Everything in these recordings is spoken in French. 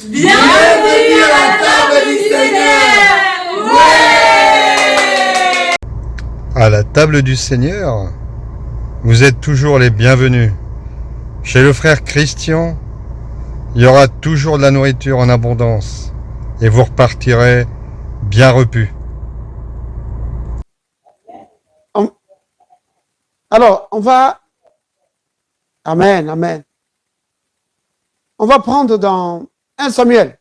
Bienvenue à la table du Seigneur. Ouais! À la table du Seigneur, vous êtes toujours les bienvenus. Chez le frère Christian, il y aura toujours de la nourriture en abondance et vous repartirez bien repus. Alors, on va... Amen, amen. On va prendre dans 1 Samuel.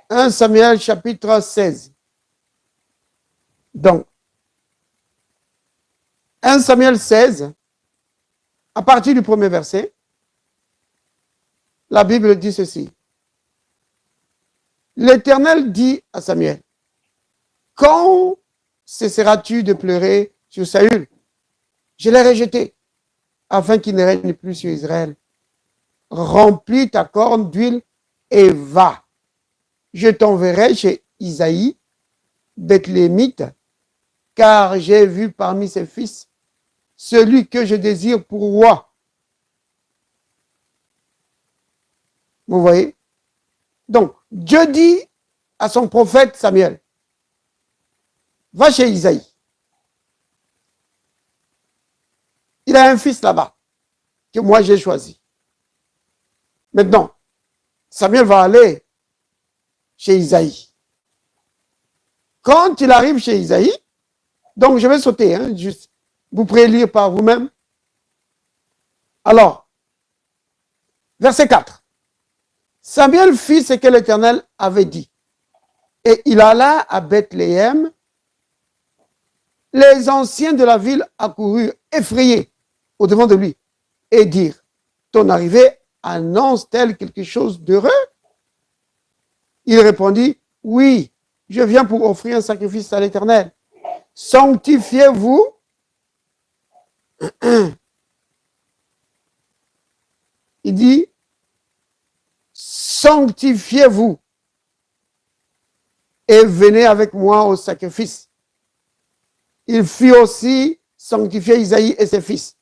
1 Samuel chapitre 16. Donc, 1 Samuel 16, à partir du premier verset, la Bible dit ceci. L'Éternel dit à Samuel, quand cesseras-tu de pleurer sur Saül? Je l'ai rejeté, afin qu'il ne règne plus sur Israël. Remplis ta corne d'huile et va. Je t'enverrai chez Isaïe, Bethléemite, car j'ai vu parmi ses fils celui que je désire pour roi. Vous voyez? Donc, Dieu dit à son prophète Samuel, va chez Isaïe. Il a un fils là-bas, que moi j'ai choisi. Maintenant, Samuel va aller chez Isaïe. Quand il arrive chez Isaïe, donc je vais sauter, juste, vous pourrez lire par vous-même. Alors, verset 4. Samuel fit ce que l'Éternel avait dit. Et il alla à Bethléem. Les anciens de la ville accoururent effrayés au-devant de lui et dirent, ton arrivée annonce-t-elle quelque chose d'heureux? Il répondit, oui, je viens pour offrir un sacrifice à l'Éternel. Sanctifiez-vous. Il dit, sanctifiez-vous et venez avec moi au sacrifice. Il fit aussi sanctifier Isaïe et ses fils.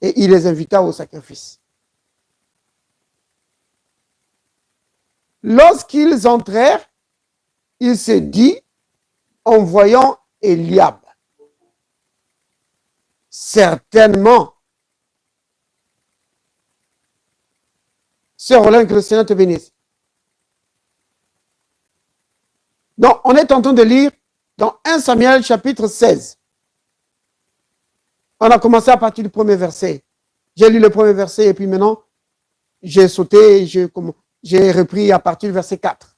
Et il les invita au sacrifice. Lorsqu'ils entrèrent, il se dit, en voyant Eliab, certainement, Sœur Rolin, que le Seigneur te bénisse. Donc, on est en train de lire dans 1 Samuel chapitre 16. On a commencé à partir du premier verset. J'ai lu le premier verset et puis maintenant, j'ai sauté et j'ai repris à partir du verset 4.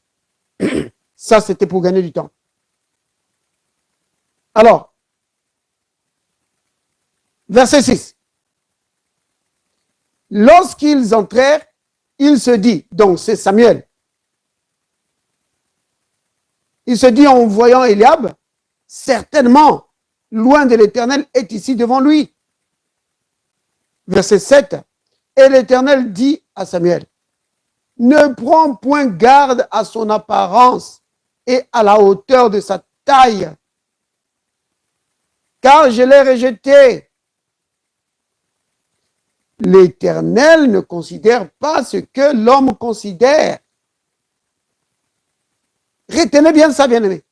Ça, c'était pour gagner du temps. Alors, verset 6. Lorsqu'ils entrèrent, il se dit, donc c'est Samuel, il se dit en voyant Eliab, certainement, loin de l'Éternel est ici devant lui. Verset 7. Et l'Éternel dit à Samuel, ne prends point garde à son apparence et à la hauteur de sa taille, car je l'ai rejeté. L'Éternel ne considère pas ce que l'homme considère. Retenez bien ça, bien-aimé.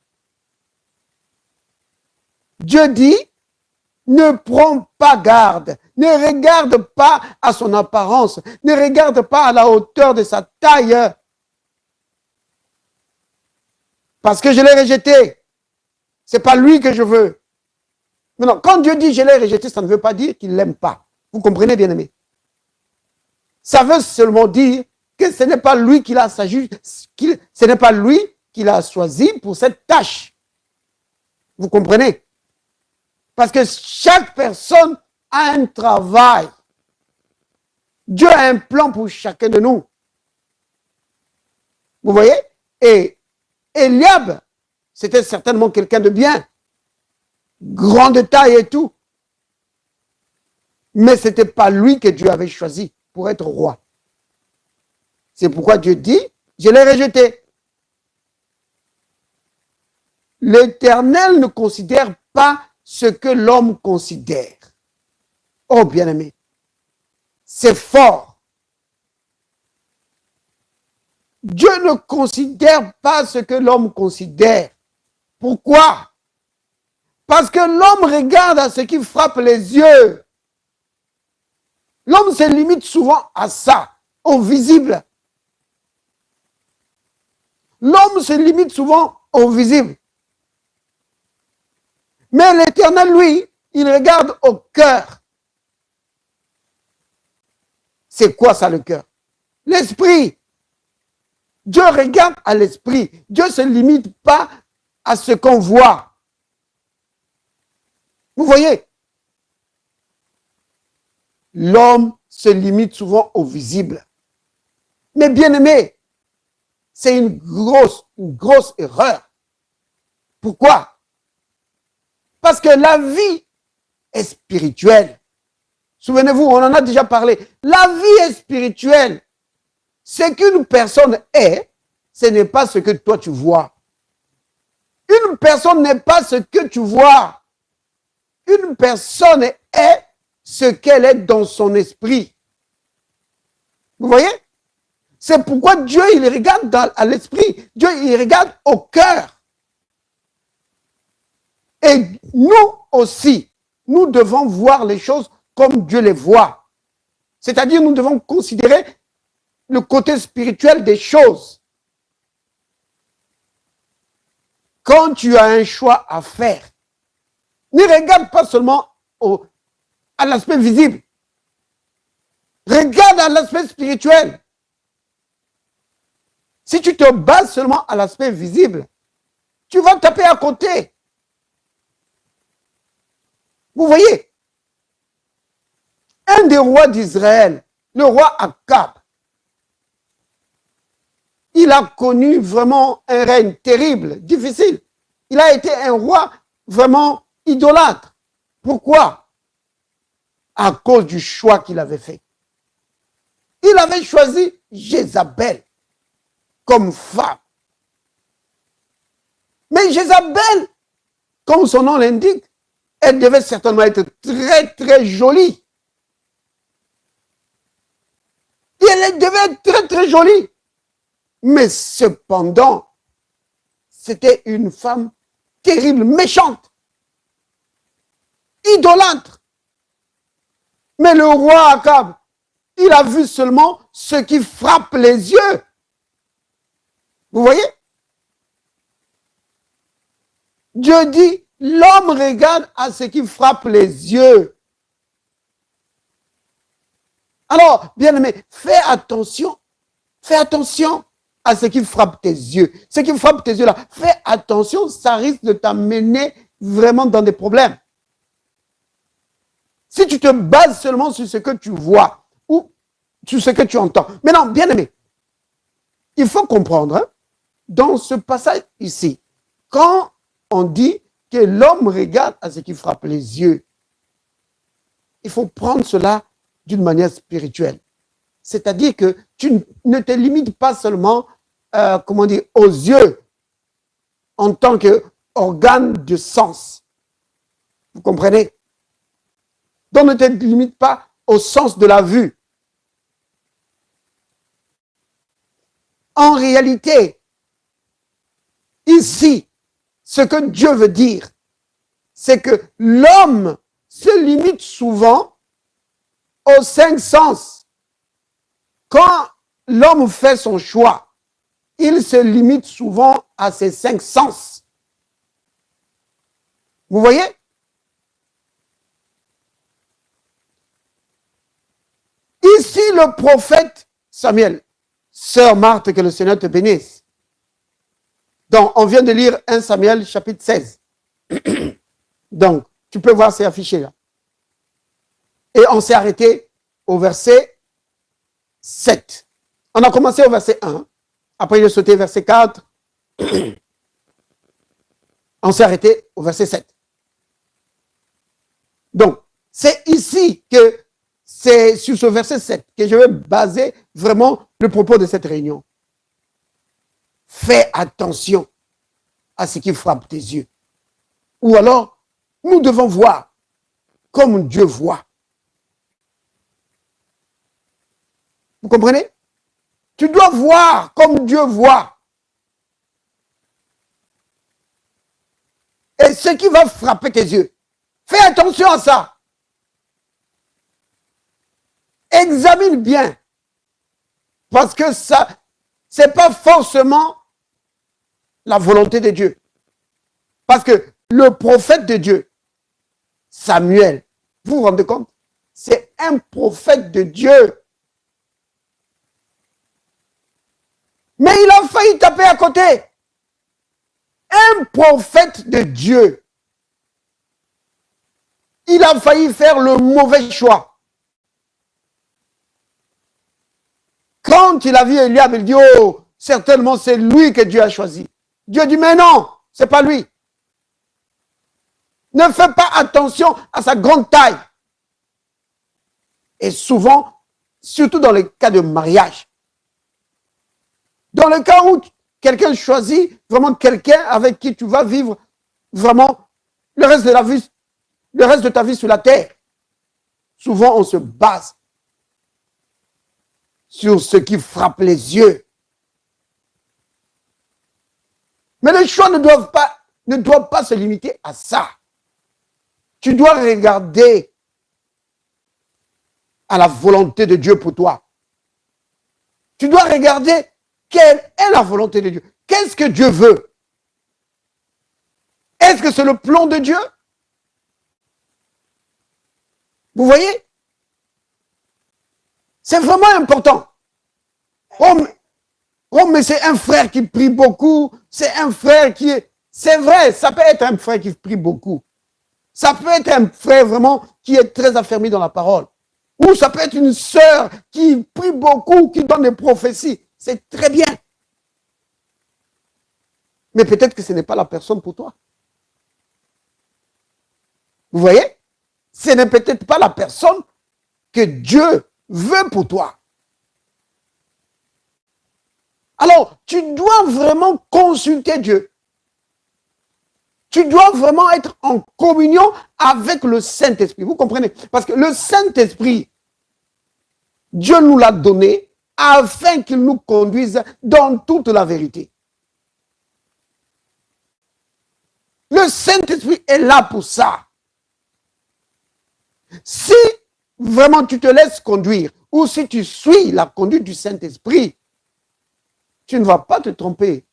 Dieu dit, ne prends pas garde, ne regarde pas à son apparence, ne regarde pas à la hauteur de sa taille. Parce que je l'ai rejeté. Ce n'est pas lui que je veux. Maintenant, quand Dieu dit je l'ai rejeté, ça ne veut pas dire qu'il ne l'aime pas. Vous comprenez, bien-aimé? Ça veut seulement dire que ce n'est pas lui qui l'a ce n'est pas lui qui l'a choisi pour cette tâche. Vous comprenez? Parce que chaque personne a un travail. Dieu a un plan pour chacun de nous. Vous voyez? Et Eliab, c'était certainement quelqu'un de bien. Grand de taille et tout. Mais ce n'était pas lui que Dieu avait choisi pour être roi. C'est pourquoi Dieu dit, je l'ai rejeté. L'Éternel ne considère pas ce que l'homme considère. Oh bien-aimé, c'est fort. Dieu ne considère pas ce que l'homme considère. Pourquoi? Parce que l'homme regarde à ce qui frappe les yeux. L'homme se limite souvent à ça, au visible. L'homme se limite souvent au visible. Mais l'Éternel, lui, il regarde au cœur. C'est quoi ça, le cœur? L'esprit. Dieu regarde à l'esprit. Dieu ne se limite pas à ce qu'on voit. Vous voyez? L'homme se limite souvent au visible. Mais bien aimé, c'est une grosse erreur. Pourquoi? Parce que la vie est spirituelle. Souvenez-vous, on en a déjà parlé. La vie est spirituelle. Ce qu'une personne est, ce n'est pas ce que toi tu vois. Une personne n'est pas ce que tu vois. Une personne est ce qu'elle est dans son esprit. Vous voyez? C'est pourquoi Dieu, il regarde à l'esprit. Dieu, il regarde au cœur. Et nous aussi, nous devons voir les choses comme Dieu les voit. C'est-à-dire, nous devons considérer le côté spirituel des choses. Quand tu as un choix à faire, ne regarde pas seulement à l'aspect visible. Regarde à l'aspect spirituel. Si tu te bases seulement à l'aspect visible, tu vas taper à côté. Vous voyez, un des rois d'Israël, le roi Akab, il a connu vraiment un règne terrible, difficile. Il a été un roi vraiment idolâtre. Pourquoi? À cause du choix qu'il avait fait. Il avait choisi Jézabel comme femme. Mais Jézabel, comme son nom l'indique, elle devait certainement être très jolie. Et elle devait être très jolie. Mais cependant, c'était une femme terrible, méchante, idolâtre. Mais le roi Akab, il a vu seulement ce qui frappe les yeux. Vous voyez? Dieu dit, l'homme regarde à ce qui frappe les yeux. Alors, bien aimé, fais attention à ce qui frappe tes yeux. Ce qui frappe tes yeux là, fais attention, ça risque de t'amener vraiment dans des problèmes. Si tu te bases seulement sur ce que tu vois ou sur ce que tu entends. Maintenant, bien aimé, il faut comprendre, hein, dans ce passage ici, quand on dit que l'homme regarde à ce qui frappe les yeux, il faut prendre cela d'une manière spirituelle. C'est-à-dire que tu ne te limites pas seulement, aux yeux en tant qu'organe de sens. Vous comprenez? Donc ne te limite pas au sens de la vue. En réalité, ici, ce que Dieu veut dire, c'est que l'homme se limite souvent aux 5 sens. Quand l'homme fait son choix, il se limite souvent à ses 5 sens. Vous voyez? Ici, le prophète Samuel, sœur Marthe, que le Seigneur te bénisse. Donc, on vient de lire 1 Samuel chapitre 16. Donc, tu peux voir, c'est affiché là. Et on s'est arrêté au verset 7. On a commencé au verset 1. Après, il a sauté verset 4. On s'est arrêté au verset 7. Donc, c'est ici que c'est sur ce verset 7 que je vais baser vraiment le propos de cette réunion. Fais attention à ce qui frappe tes yeux. Ou alors, nous devons voir comme Dieu voit. Vous comprenez? Tu dois voir comme Dieu voit. Et ce qui va frapper tes yeux, fais attention à ça. Examine bien. Parce que ça, c'est pas forcément la volonté de Dieu. Parce que le prophète de Dieu, Samuel, vous vous rendez compte? C'est un prophète de Dieu. Mais il a failli taper à côté. Un prophète de Dieu. Il a failli faire le mauvais choix. Quand il a vu Eliab, il dit, oh, certainement c'est lui que Dieu a choisi. Dieu dit, mais non, c'est pas lui. Ne fais pas attention à sa grande taille. Et souvent, surtout dans les cas de mariage, dans le cas où quelqu'un choisit vraiment quelqu'un avec qui tu vas vivre vraiment le reste de ta vie sur la terre, souvent on se base sur ce qui frappe les yeux. Mais les choix ne doivent pas se limiter à ça. Tu dois regarder à la volonté de Dieu pour toi. Tu dois regarder quelle est la volonté de Dieu. Qu'est-ce que Dieu veut? Est-ce que c'est le plan de Dieu? Vous voyez? C'est vraiment important. Oh, mais c'est un frère qui prie beaucoup. C'est un frère qui est... C'est vrai, ça peut être un frère qui prie beaucoup. Ça peut être un frère vraiment qui est très affermi dans la parole. Ou ça peut être une sœur qui prie beaucoup, qui donne des prophéties. C'est très bien. Mais peut-être que ce n'est pas la personne pour toi. Vous voyez? Ce n'est peut-être pas la personne que Dieu veut pour toi. Alors, tu dois vraiment consulter Dieu. Tu dois vraiment être en communion avec le Saint-Esprit. Vous comprenez? Parce que le Saint-Esprit, Dieu nous l'a donné afin qu'il nous conduise dans toute la vérité. Le Saint-Esprit est là pour ça. Si vraiment tu te laisses conduire ou si tu suis la conduite du Saint-Esprit, tu ne vas pas te tromper.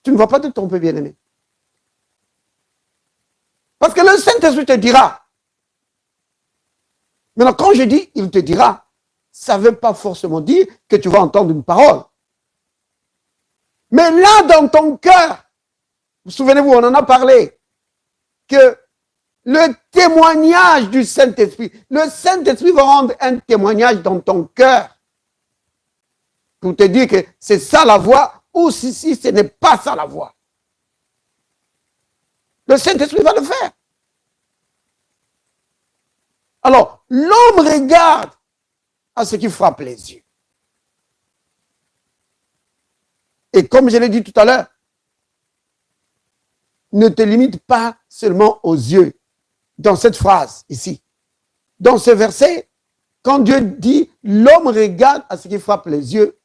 Tu ne vas pas te tromper, bien-aimé. Parce que le Saint-Esprit te dira. Maintenant, quand je dis il te dira, ça ne veut pas forcément dire que tu vas entendre une parole. Mais là, dans ton cœur, vous souvenez-vous, on en a parlé, que le témoignage du Saint-Esprit, le Saint-Esprit va rendre un témoignage dans ton cœur pour te dire que c'est ça la voie ou si ce n'est pas ça la voie. Le Saint-Esprit va le faire. Alors, l'homme regarde à ce qui frappe les yeux. Et comme je l'ai dit tout à l'heure, ne te limite pas seulement aux yeux dans cette phrase ici. Dans ce verset, quand Dieu dit l'homme regarde à ce qui frappe les yeux,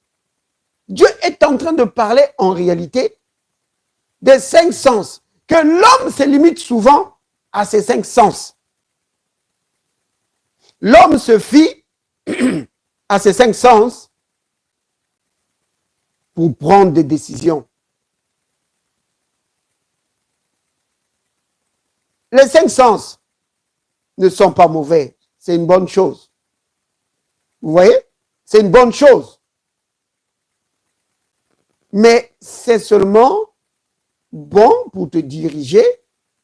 Dieu est en train de parler en réalité des 5 sens. Que l'homme se limite souvent à ces 5 sens. L'homme se fie à ces 5 sens pour prendre des décisions. Les 5 sens ne sont pas mauvais. C'est une bonne chose. Vous voyez? C'est une bonne chose. Mais c'est seulement bon pour te diriger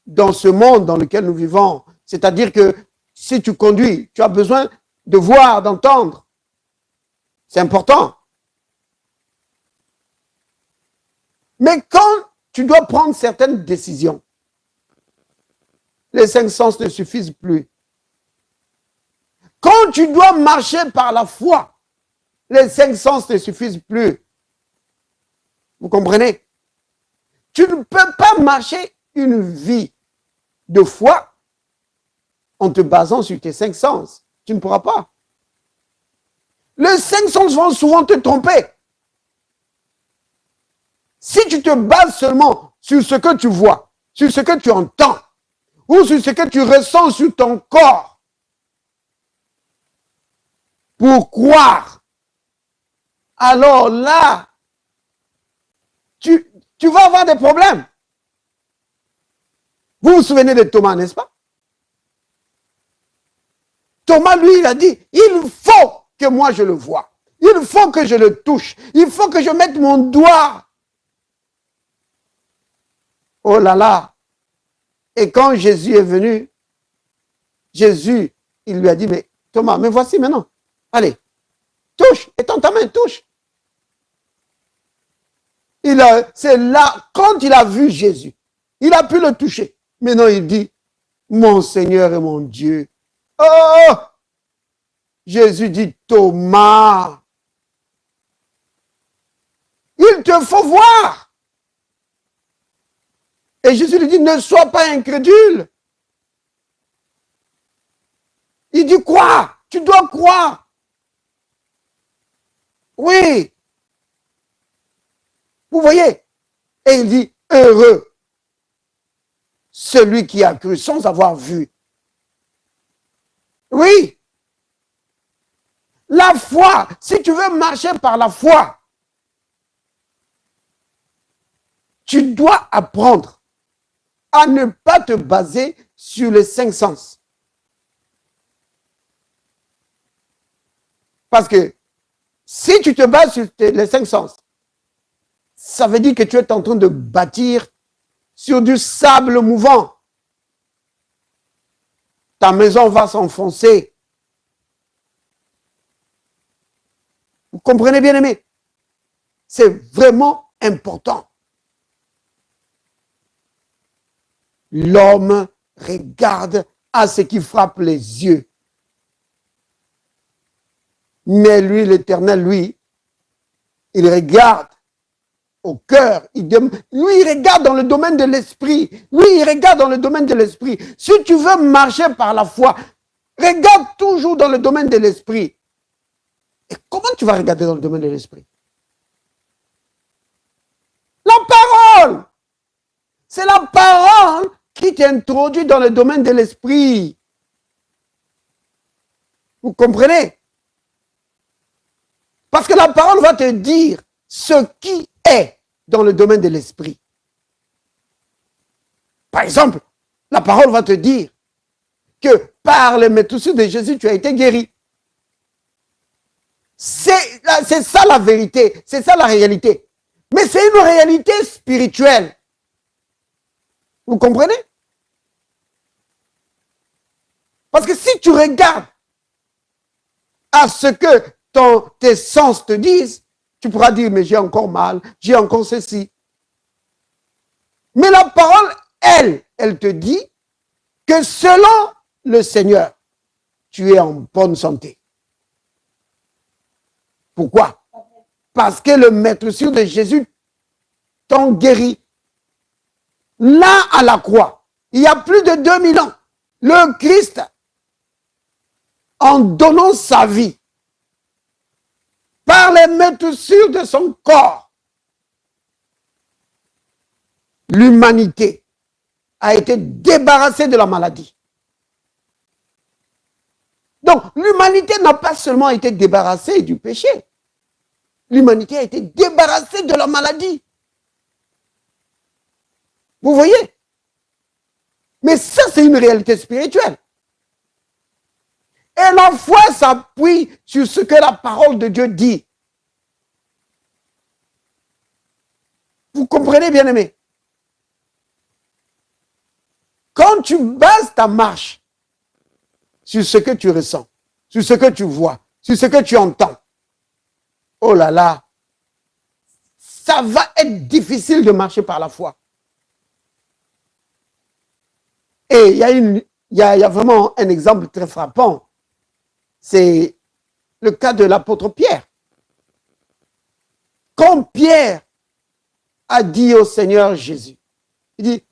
dans ce monde dans lequel nous vivons. C'est-à-dire que si tu conduis, tu as besoin de voir, d'entendre. C'est important. Mais quand tu dois prendre certaines décisions, les 5 sens ne suffisent plus. Quand tu dois marcher par la foi, les 5 sens ne suffisent plus. Vous comprenez? Tu ne peux pas marcher une vie de foi en te basant sur tes 5 sens. Tu ne pourras pas. Les cinq sens vont souvent te tromper. Si tu te bases seulement sur ce que tu vois, sur ce que tu entends, ou sur ce que tu ressens sur ton corps, pour croire, alors là, tu vas avoir des problèmes. Vous vous souvenez de Thomas, n'est-ce pas? Thomas, lui, il a dit, il faut que moi je le voie. Il faut que je le touche. Il faut que je mette mon doigt. Oh là là. Et quand Jésus est venu, Jésus, il lui a dit, mais Thomas, me voici maintenant. Allez, touche, étends ta main, touche. C'est là, quand il a vu Jésus, il a pu le toucher. Maintenant, il dit, mon Seigneur et mon Dieu. Oh! Jésus dit, Thomas, il te faut voir. Et Jésus lui dit, ne sois pas incrédule. Il dit, crois, tu dois croire. Oui. Vous voyez? Et il dit, heureux celui qui a cru sans avoir vu. Oui. La foi, si tu veux marcher par la foi, tu dois apprendre à ne pas te baser sur les cinq sens. Parce que si tu te bases sur les cinq sens, ça veut dire que tu es en train de bâtir sur du sable mouvant. Ta maison va s'enfoncer. Vous comprenez, bien aimé? C'est vraiment important. L'homme regarde à ce qui frappe les yeux. Mais lui, l'Éternel, lui, il regarde au cœur. Lui, il regarde dans le domaine de l'esprit. Lui, il regarde dans le domaine de l'esprit. Si tu veux marcher par la foi, regarde toujours dans le domaine de l'esprit. Et comment tu vas regarder dans le domaine de l'esprit? La parole! C'est la parole qui t'introduit dans le domaine de l'esprit. Vous comprenez? Parce que la parole va te dire ce qui est dans le domaine de l'esprit. Par exemple, la parole va te dire que par les méthodes de Jésus, tu as été guéri. C'est ça la vérité, c'est ça la réalité. Mais c'est une réalité spirituelle. Vous comprenez? Parce que si tu regardes à ce que tes sens te disent, tu pourras dire, mais j'ai encore mal, j'ai encore ceci. Mais la parole, elle te dit que selon le Seigneur, tu es en bonne santé. Pourquoi? Parce que le maître sûr de Jésus t'en guérit. Là, à la croix, il y a plus de 2000 ans, le Christ, en donnant sa vie, par les meurtrissures de son corps, l'humanité a été débarrassée de la maladie. Donc, l'humanité n'a pas seulement été débarrassée du péché, l'humanité a été débarrassée de la maladie. Vous voyez? Mais ça, c'est une réalité spirituelle. Et la foi s'appuie sur ce que la parole de Dieu dit. Vous comprenez, bien aimé? Quand tu bases ta marche sur ce que tu ressens, sur ce que tu vois, sur ce que tu entends, oh là là, ça va être difficile de marcher par la foi. Et il y a vraiment un exemple très frappant. C'est le cas de l'apôtre Pierre. Quand Pierre a dit au Seigneur Jésus, il dit,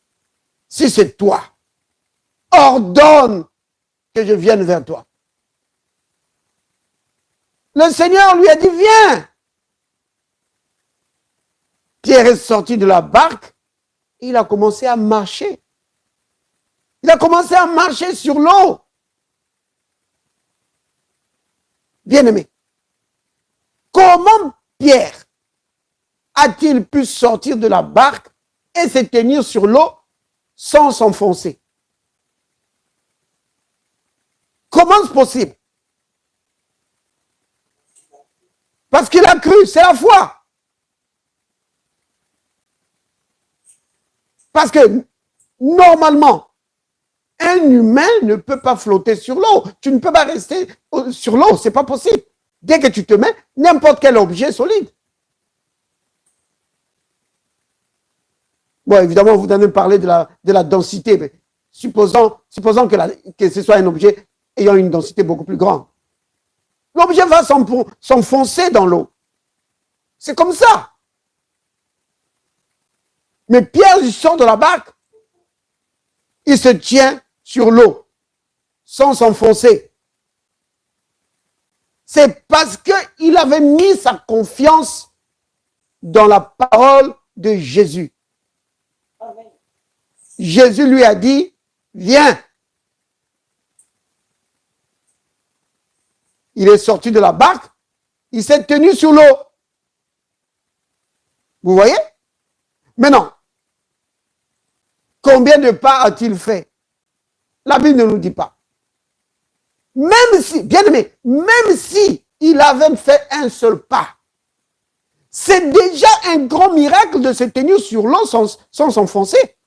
si c'est toi, ordonne que je vienne vers toi. Le Seigneur lui a dit, viens. Pierre est sorti de la barque et il a commencé à marcher. Il a commencé à marcher sur l'eau. Bien-aimé, comment Pierre a-t-il pu sortir de la barque et se tenir sur l'eau sans s'enfoncer? Comment c'est possible? Parce qu'il a cru, c'est la foi. Parce que, normalement, un humain ne peut pas flotter sur l'eau. Tu ne peux pas rester sur l'eau, c'est pas possible. Dès que tu te mets, n'importe quel objet solide. Bon, évidemment, vous allez parler de la densité, mais supposons que ce soit un objet ayant une densité beaucoup plus grande. L'objet va s'enfoncer dans l'eau. C'est comme ça. Mais Pierre, il sort de la barque. Il se tient sur l'eau, sans s'enfoncer. C'est parce qu'il avait mis sa confiance dans la parole de Jésus. Jésus lui a dit, viens. Il est sorti de la barque, il s'est tenu sur l'eau. Vous voyez? Maintenant, combien de pas a-t-il fait? La Bible ne nous dit pas. Même si, bien aimé, même si il avait fait un seul pas, c'est déjà un grand miracle de se tenir sur l'eau sans s'enfoncer.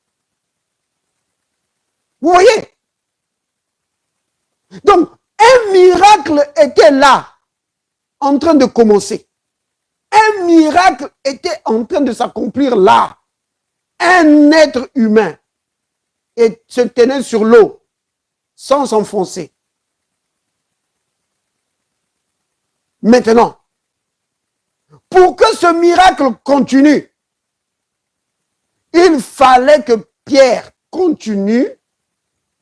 Vous voyez? Donc, un miracle était là, en train de commencer. Un miracle était en train de s'accomplir là. Un être humain se tenait sur l'eau, sans s'enfoncer. Maintenant, pour que ce miracle continue, il fallait que Pierre continue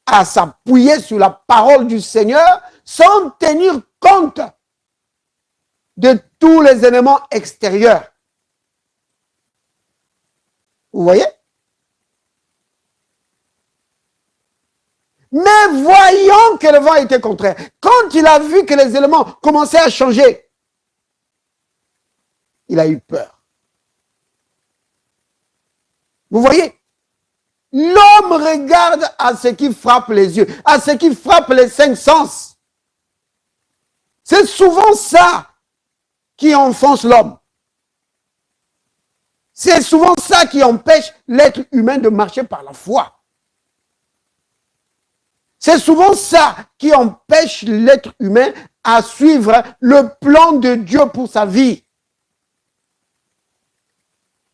à s'appuyer sur la parole du Seigneur sans tenir compte de tous les éléments extérieurs. Vous voyez? Mais voyant que le vent était contraire, quand il a vu que les éléments commençaient à changer, il a eu peur. Vous voyez? L'homme regarde à ce qui frappe les yeux, à ce qui frappe les cinq sens. C'est souvent ça qui enfonce l'homme. C'est souvent ça qui empêche l'être humain de marcher par la foi. C'est souvent ça qui empêche l'être humain à suivre le plan de Dieu pour sa vie.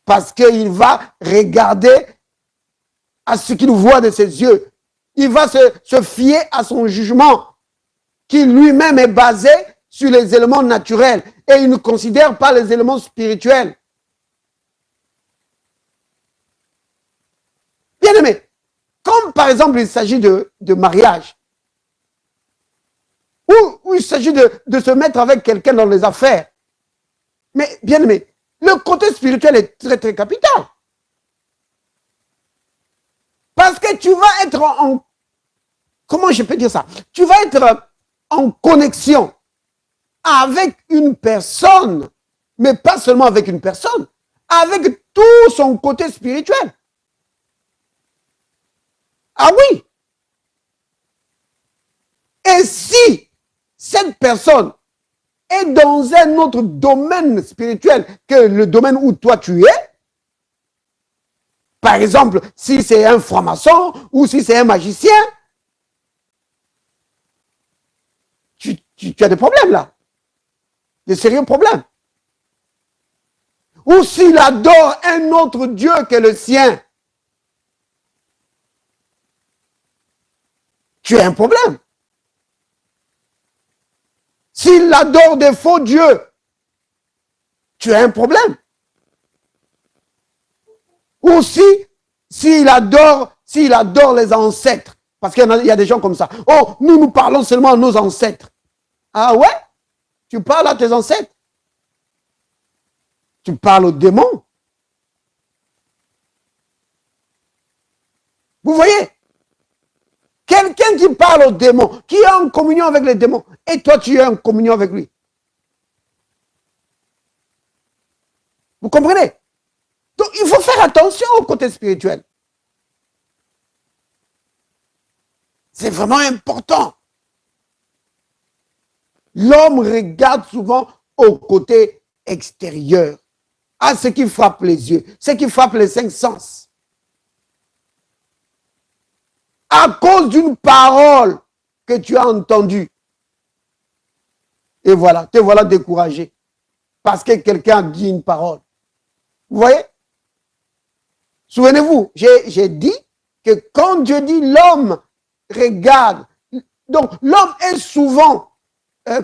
Parce qu'il va regarder à ce qu'il voit de ses yeux. Il va se fier à son jugement, qui lui-même est basé sur les éléments naturels et il ne considère pas les éléments spirituels. Bien aimé, comme par exemple il s'agit de mariage, ou il s'agit de se mettre avec quelqu'un dans les affaires, mais bien aimé, le côté spirituel est très très capital. Parce que tu vas être comment je peux dire ça? Tu vas être en connexion avec une personne, mais pas seulement avec une personne, avec tout son côté spirituel. Ah oui. Et si cette personne est dans un autre domaine spirituel que le domaine où toi tu es, par exemple, si c'est un franc-maçon ou si c'est un magicien, tu as des problèmes là. Des sérieux problèmes. Ou s'il adore un autre Dieu que le sien, tu as un problème. S'il adore des faux dieux, tu as un problème. Ou s'il adore les ancêtres, parce qu'il y a des gens comme ça. Oh, nous parlons seulement à nos ancêtres. Ah ouais? Tu parles à tes ancêtres. Tu parles aux démons. Vous voyez? Quelqu'un qui parle aux démons, qui est en communion avec les démons, et toi tu es en communion avec lui. Vous comprenez? Donc il faut faire attention au côté spirituel. C'est vraiment important. L'homme regarde souvent au côté extérieur, à ce qui frappe les yeux, ce qui frappe les 5 sens. À cause d'une parole que tu as entendue. Et voilà, te voilà découragé. Parce que quelqu'un a dit une parole. Vous voyez? Souvenez-vous, j'ai dit que quand Dieu dit l'homme regarde, donc l'homme est souvent,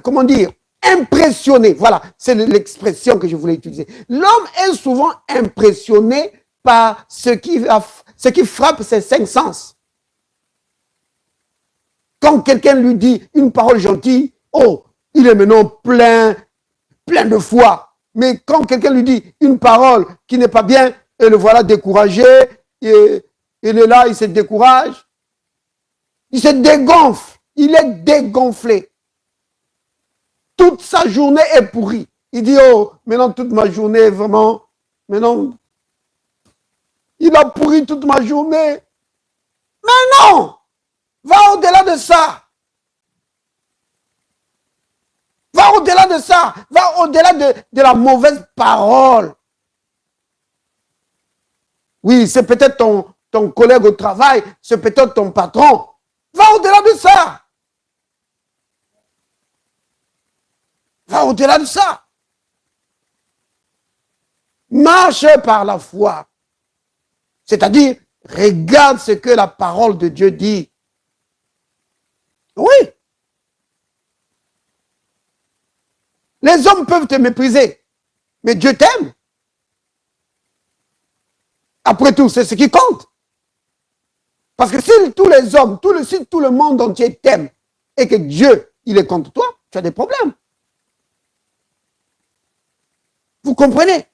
comment dire, impressionné. Voilà, c'est l'expression que je voulais utiliser. L'homme est souvent impressionné par ce qui frappe ses 5 sens. Quand quelqu'un lui dit une parole gentille, oh, il est maintenant plein de foi. Mais quand quelqu'un lui dit une parole qui n'est pas bien, et le voilà découragé, et il est là, il se décourage, il se dégonfle, il est dégonflé. Toute sa journée est pourrie. Il dit, oh, maintenant toute ma journée est vraiment, maintenant, il a pourri toute ma journée. Mais non! Va au-delà de ça. Va au-delà de ça. Va au-delà de la mauvaise parole. Oui, c'est peut-être ton collègue au travail, c'est peut-être ton patron. Va au-delà de ça. Va au-delà de ça. Marche par la foi. C'est-à-dire, regarde ce que la parole de Dieu dit. Oui. Les hommes peuvent te mépriser, mais Dieu t'aime. Après tout, c'est ce qui compte. Parce que si tous les hommes, si tout le monde entier t'aime et que Dieu, il est contre toi, tu as des problèmes. Vous comprenez?